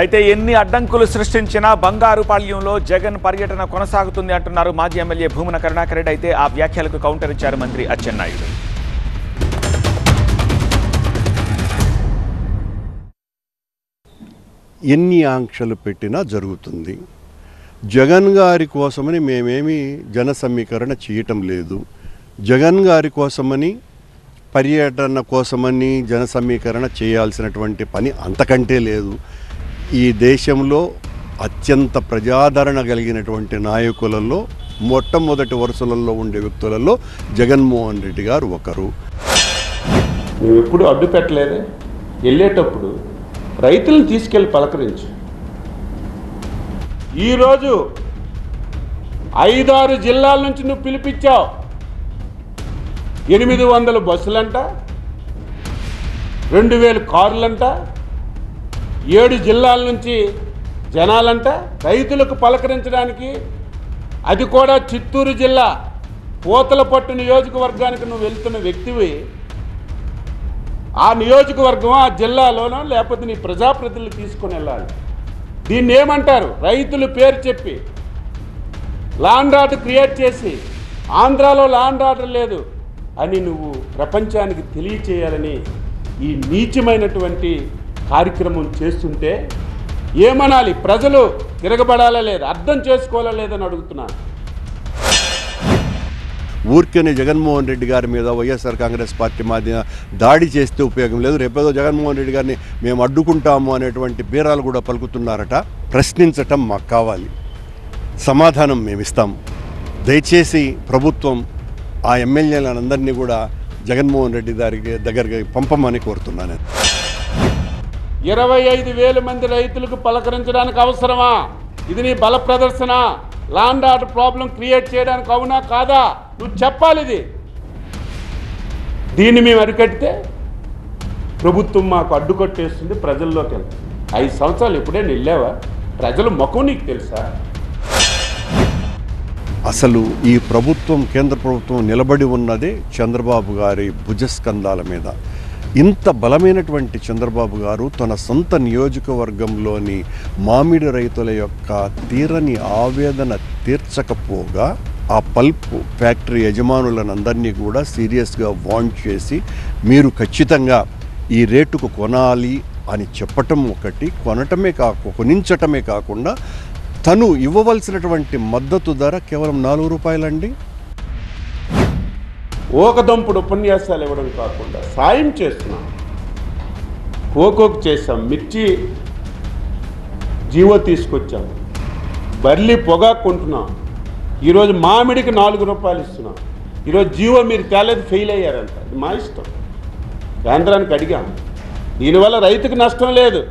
అయితే ఎన్ని అడ్డంకులు సృష్టించినా బంగారుపాళ్యంలో జగన్ పర్యటన కొనసాగుతుంది అంటున్నారు మాజీ ఎమ్మెల్యే భూమన కరుణాకర్ రెడ్డి. అయితే ఆ వ్యాఖ్యలకు కౌంటర్ ఇచ్చారు మంత్రి అచ్చెన్నాయుడు. ఎన్ని ఆంక్షలు పెట్టినా జరుగుతుంది. జగన్ గారి కోసమని మేమేమి జన సమీకరణ చేయటం లేదు. జగన్ గారి కోసమని పర్యటన కోసమని జన సమీకరణ చేయాల్సినటువంటి పని అంతకంటే లేదు. ఈ దేశంలో అత్యంత ప్రజాదరణ కలిగినటువంటి నాయకులలో మొట్టమొదటి వరుసలలో ఉండే వ్యక్తులలో జగన్మోహన్ రెడ్డి గారు ఒకరు. మేము ఎప్పుడు అడ్డు పెట్టలేదే. వెళ్ళేటప్పుడు రైతులను తీసుకెళ్ళి పలకరించు. ఈరోజు 5-6 జిల్లాల నుంచి నువ్వు పిలిపించావు. 800 బస్సులంట, 2000 కార్లంట, 7 జిల్లాల నుంచి జనాలంట రైతులకు పలకరించడానికి. అది కూడా చిత్తూరు జిల్లా పూతలపట్టు నియోజకవర్గానికి నువ్వు వెళ్తున్న వ్యక్తివి. ఆ నియోజకవర్గం ఆ జిల్లాలోనో లేకపోతే నీ ప్రజాప్రతినిధులు తీసుకొని వెళ్ళాలి. దీన్ని ఏమంటారు? రైతుల పేరు చెప్పి లా అండ్ ఆర్డర్ క్రియేట్ చేసి ఆంధ్రాలో లా అండ్ ఆర్డర్ లేదు అని నువ్వు ప్రపంచానికి తెలియచేయాలని ఈ నీచమైనటువంటి కార్యక్రమం చేస్తుంటే ఏమనాలి? ప్రజలు తిరగబడాలా లేదా, అర్థం చేసుకోవాలా లేదని అడుగుతున్నాను. ఊరికేనే జగన్మోహన్ రెడ్డి గారి మీద వైఎస్ఆర్ కాంగ్రెస్ పార్టీ మీద దాడి చేస్తే ఉపయోగం లేదు. రేపేదో జగన్మోహన్ రెడ్డి గారిని మేము అడ్డుకుంటాము అనేటువంటి బీరాలు కూడా పలుకుతున్నారట. ప్రశ్నించటం మాకు కావాలి, సమాధానం మేము ఇస్తాము. దయచేసి ప్రభుత్వం ఆ ఎమ్మెల్యేలందరినీ కూడా జగన్మోహన్ రెడ్డి దగ్గరికి పంపమని కోరుతున్నాను. 25,000 మంది రైతులకు పలకరించడానికి అవసరమా? ఇది నీ బల ప్రదర్శన? Law and order problem create చేయడానికి అవునా కాదా? నువ్వు చెప్పాలి. ఇది దీన్ని మేము అరికట్టితే ప్రభుత్వం మాకు అడ్డుకట్టేస్తుంది, ప్రజల్లోకి వెళ్తుంది. 5 సంవత్సరాలు ఎప్పుడైనా వెళ్ళావా? ప్రజల ముఖం నీకు తెలుసా? అసలు ఈ ప్రభుత్వం, కేంద్ర ప్రభుత్వం నిలబడి ఉన్నదే చంద్రబాబు గారి భుజస్కంధాల మీద. ఇంత బలమైనటువంటి చంద్రబాబు గారు తన సొంత నియోజకవర్గంలోని మామిడి రైతుల యొక్క తీరని ఆవేదన తీర్చకపోగా ఆ పల్ప్ ఫ్యాక్టరీ యజమానులందరినీ కూడా సీరియస్గా వార్న్ చేసి మీరు ఖచ్చితంగా ఈ రేటుకు కొనాలి అని చెప్పటం ఒకటి, కొనించటమే కాకుండా తను ఇవ్వవలసినటువంటి మద్దతు ధర కేవలం 4 రూపాయలండి. ఓకదంపుడు ఉపన్యాసాలు ఇవ్వడం కాకుండా సాయం చేస్తున్నాం. కోకోకు చేసాం, మిర్చి జీవో తీసుకొచ్చాం, బర్లీ పొగాకు కొంటున్నాం. ఈరోజు మామిడికి 4 రూపాయలు ఇస్తున్నాం. ఈరోజు జీవో మీరు తేలేదు, ఫెయిల్ అయ్యారంట. అది మా ఇష్టం, కేంద్రానికి అడిగాం. దీనివల్ల రైతుకు నష్టం లేదు.